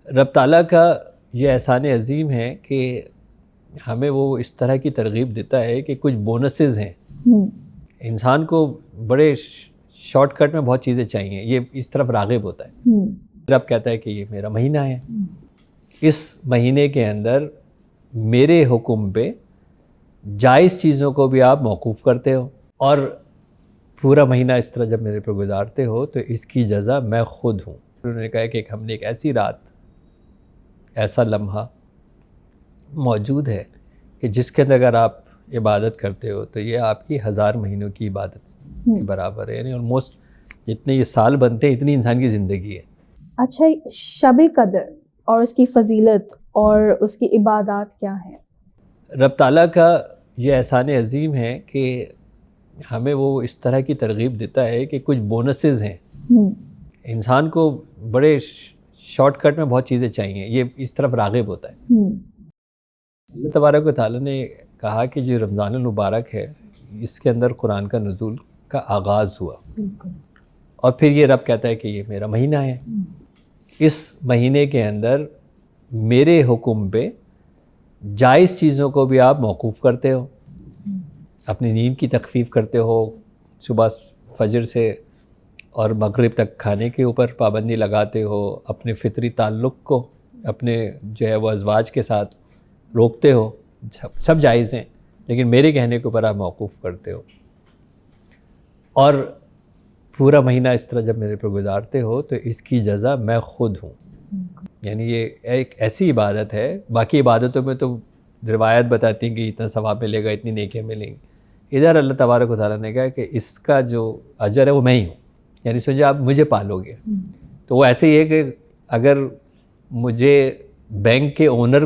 رب تعالیٰ کا یہ احسان عظیم ہے کہ ہمیں وہ اس طرح کی ترغیب دیتا ہے کہ کچھ بونسز ہیں. انسان کو بڑے شارٹ کٹ میں بہت چیزیں چاہیے، یہ اس طرف راغب ہوتا ہے. رب کہتا ہے کہ یہ میرا مہینہ ہے، اس مہینے کے اندر میرے حکم پہ جائز چیزوں کو بھی آپ موقوف کرتے ہو، اور پورا مہینہ اس طرح جب میرے پر گزارتے ہو تو اس کی جزا میں خود ہوں. انہوں نے کہا کہ ہم نے ایک ایسی رات، ایسا لمحہ موجود ہے کہ جس کے اندر اگر آپ عبادت کرتے ہو تو یہ آپ کی 1000 مہینوں کی عبادت کے برابر ہے. یعنی آلموسٹ جتنے یہ سال بنتے ہیں اتنی انسان کی زندگی ہے. اچھا، شب قدر اور اس کی فضیلت اور اس کی عبادات کیا ہیں؟ رب تعالیٰ کا یہ احسان عظیم ہے کہ ہمیں وہ اس طرح کی ترغیب دیتا ہے کہ کچھ بونسز ہیں. انسان کو بڑے شارٹ کٹ میں بہت چیزیں چاہیے، یہ اس طرف راغب ہوتا ہے. اللہ تبارک و تعالیٰ نے کہا کہ جو رمضان المبارک ہے اس کے اندر قرآن کا نزول کا آغاز ہوا، اور پھر یہ رب کہتا ہے کہ یہ میرا مہینہ ہے، اس مہینے کے اندر میرے حکم پہ جائز چیزوں کو بھی آپ موقوف کرتے ہو، اپنی نیند کی تخفیف کرتے ہو، صبح فجر سے اور مغرب تک کھانے کے اوپر پابندی لگاتے ہو، اپنے فطری تعلق کو اپنے جو ہے وہ ازواج کے ساتھ روکتے ہو. سب جائز ہیں لیکن میرے کہنے کے اوپر آپ موقوف کرتے ہو، اور پورا مہینہ اس طرح جب میرے پر گزارتے ہو تو اس کی جزا میں خود ہوں. یعنی یہ ایک ایسی عبادت ہے، باقی عبادتوں میں تو روایت بتاتی ہیں کہ اتنا ثواب ملے گا، اتنی نیکیاں ملیں گی. ادھر اللہ تبارک و تعالیٰ نے کہا کہ اس کا جو اجر ہے وہ میں ہی ہوں. یعنی سمجھے آپ مجھے پالو گے. تو وہ ایسے ہی ہے کہ اگر مجھے بینک کے اونر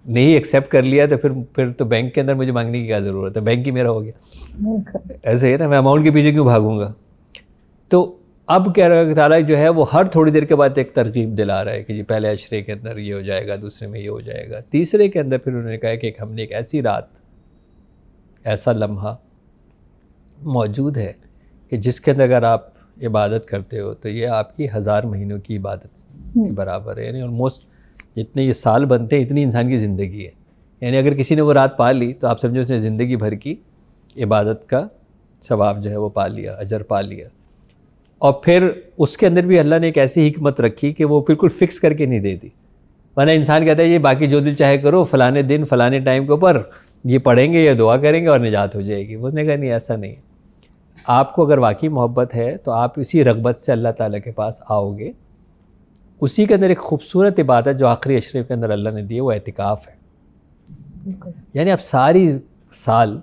نہیں ایکسیپٹ کر لیا تو پھر تو بینک کے اندر مجھے مانگنے کی کیا ضرورت ہے، بینک ہی میرا ہو گیا. ایسے ہے نا، میں اماؤنٹ کے پیچھے کیوں بھاگوں گا. تو اب کہہ رہا ہے کہ تعالیٰ جو ہے وہ ہر تھوڑی دیر کے بعد ایک ترغیب دلا رہا ہے کہ جی پہلے عشرے کے اندر یہ ہو جائے گا، دوسرے میں یہ ہو جائے گا، تیسرے کے اندر پھر انہوں نے کہا کہ ہم نے ایک ایسی رات، ایسا لمحہ موجود ہے کہ جس کے اندر اگر آپ عبادت کرتے ہو تو یہ آپ کی 1000 مہینوں کی عبادت کے برابر ہے. یعنی آلموسٹ جتنے یہ سال بنتے ہیں اتنی انسان کی زندگی ہے. یعنی اگر کسی نے وہ رات پا لی تو آپ سمجھو اس نے زندگی بھر کی عبادت کا ثواب جو ہے وہ پا لیا، اجر پا لیا. اور پھر اس کے اندر بھی اللہ نے ایک ایسی حکمت رکھی کہ وہ بالکل فکس کر کے نہیں دیتی. ورنہ انسان کہتا ہے یہ باقی جو دل چاہے کرو، فلانے دن فلانے ٹائم کے اوپر یہ پڑھیں گے یا دعا کریں گے اور نجات ہو جائے گی. وہ نے کہا نہیں، ایسا نہیں. آپ کو اگر واقعی محبت ہے تو آپ اسی رغبت سے اللہ تعالیٰ کے پاس آؤ گے. اسی کے اندر ایک خوبصورت عبادت جو آخری عشرے کے اندر اللہ نے دی ہے وہ اعتکاف ہے. یعنی آپ ساری سال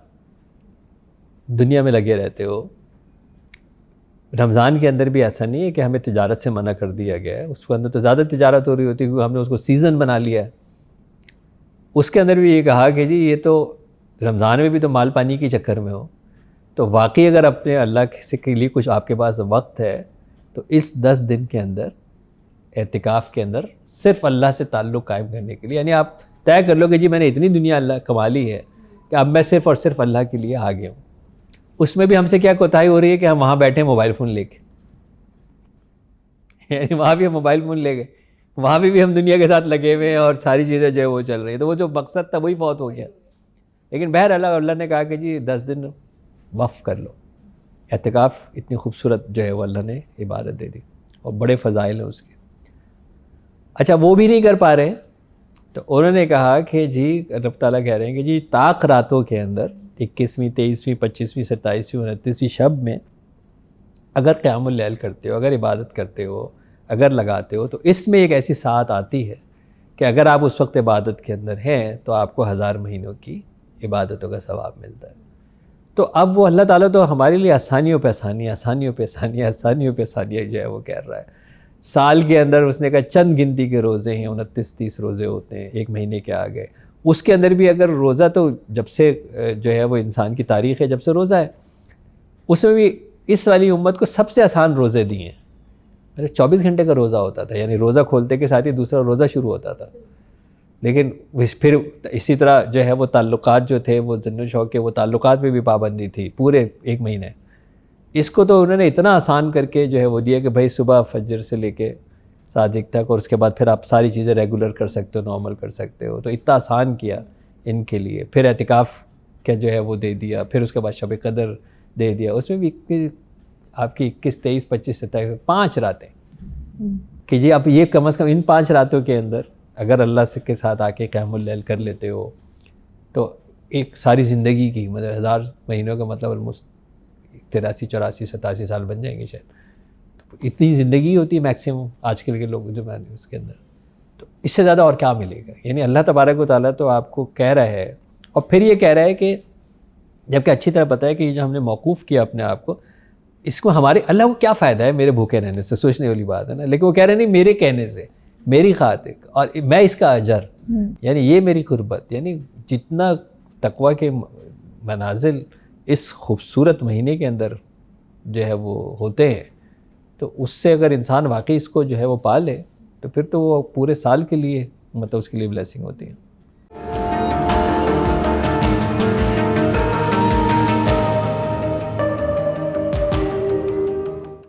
دنیا میں لگے رہتے ہو. رمضان کے اندر بھی ایسا نہیں ہے کہ ہمیں تجارت سے منع کر دیا گیا ہے، اس کے اندر تو زیادہ تجارت ہو رہی ہوتی ہے کیونکہ ہم نے اس کو سیزن بنا لیا ہے. اس کے اندر بھی یہ کہا کہ جی یہ تو رمضان میں بھی تو مال پانی کے چکر میں ہو، تو واقعی اگر اپنے اللہ کے لیے کچھ آپ کے پاس وقت ہے تو اس 10 دن کے اندر اعتکاف کے اندر صرف اللہ سے تعلق قائم کرنے کے لیے، یعنی آپ طے کر لو کہ جی میں نے اتنی دنیا اللہ کما لی ہے کہ اب میں صرف اور صرف اللہ کے لیے آ گیا ہوں. اس میں بھی ہم سے کیا کوتاہی ہو رہی ہے کہ ہم وہاں بیٹھے موبائل فون لے کے، یعنی وہاں بھی ہم موبائل فون لے گئے، وہاں بھی ہم دنیا کے ساتھ لگے ہوئے ہیں اور ساری چیزیں جو ہے وہ چل رہی ہیں. تو وہ جو مقصد تھا وہی فوت ہو گیا. لیکن بہر اللہ نے کہا کہ جی 10 دن وقف کر لو. اعتکاف اتنی خوبصورت جو ہے وہ اللہ نے عبادت دے دی اور بڑے فضائل ہیں اس کے. اچھا وہ بھی نہیں کر پا رہے تو انہوں نے کہا کہ جی رب تعالیٰ کہہ رہے ہیں کہ جی طاق راتوں کے اندر 21ویں 23ویں 25ویں 27ویں 29ویں شب میں اگر قیام اللیل کرتے ہو، اگر عبادت کرتے ہو، اگر لگاتے ہو تو اس میں ایک ایسی ساعت آتی ہے کہ اگر آپ اس وقت عبادت کے اندر ہیں تو آپ کو 1000 مہینوں کی عبادتوں کا ثواب ملتا ہے. تو اب وہ اللہ تعالیٰ تو ہمارے لیے آسانیوں پہ آسانیاں، آسانیوں پہ آسانیاں، آسانیوں پہ آسانیاں جو ہے وہ کہہ رہا ہے. سال کے اندر اس نے کہا چند گنتی کے روزے ہیں، 29-30 روزے ہوتے ہیں ایک مہینے کے آگے. اس کے اندر بھی اگر روزہ تو جب سے جو ہے وہ انسان کی تاریخ ہے جب سے روزہ ہے، اس میں بھی اس والی امت کو سب سے آسان روزے دیے ہیں. پہلے 24 گھنٹے کا روزہ ہوتا تھا، یعنی روزہ کھولتے کے ساتھ ہی دوسرا روزہ شروع ہوتا تھا. لیکن پھر اسی طرح جو ہے وہ تعلقات جو تھے وہ ذن و شوق کے وہ تعلقات پہ بھی پابندی تھی پورے ایک مہینے. اس کو تو انہوں نے اتنا آسان کر کے جو ہے وہ دیا کہ بھائی صبح فجر سے لے کے صادق تک، اور اس کے بعد پھر آپ ساری چیزیں ریگولر کر سکتے ہو، نارمل کر سکتے ہو. تو اتنا آسان کیا ان کے لیے. پھر اعتکاف کا جو ہے وہ دے دیا، پھر اس کے بعد شب قدر دے دیا. اس میں بھی آپ کی 21، 23، 25، 27، 5 راتیں کہ جی آپ یہ کم از کم ان 5 راتوں کے اندر اگر اللہ سے کے ساتھ آ کے قیام اللیل کر لیتے ہو تو ایک ساری زندگی کی مطلب 1000 مہینوں کا مطلب آلموسٹ 83، 84، 87 سال بن جائیں گے شاید. تو اتنی زندگی ہوتی ہے میکسیمم آج کل کے لوگ جو میں نے اس کے اندر. تو اس سے زیادہ اور کیا ملے گا؟ یعنی اللہ تبارک و تعالیٰ تو آپ کو کہہ رہا ہے، اور پھر یہ کہہ رہا ہے کہ جبکہ اچھی طرح پتہ ہے کہ یہ جو ہم نے موقوف کیا اپنے آپ کو، اس کو ہمارے اللہ کو کیا فائدہ ہے میرے بھوکے رہنے سے، سوچنے والی بات ہے نا. لیکن وہ کہہ رہے نہیں میرے کہنے سے، میری خاطر، اور میں اس کا اجر، یعنی یہ میری قربت. یعنی جتنا تقویٰ کے منازل اس خوبصورت مہینے کے اندر جو ہے وہ ہوتے ہیں، تو اس سے اگر انسان واقعی اس کو جو ہے وہ پا لے تو پھر تو وہ پورے سال کے لیے مطلب اس کے لیے بلیسنگ ہوتی ہے.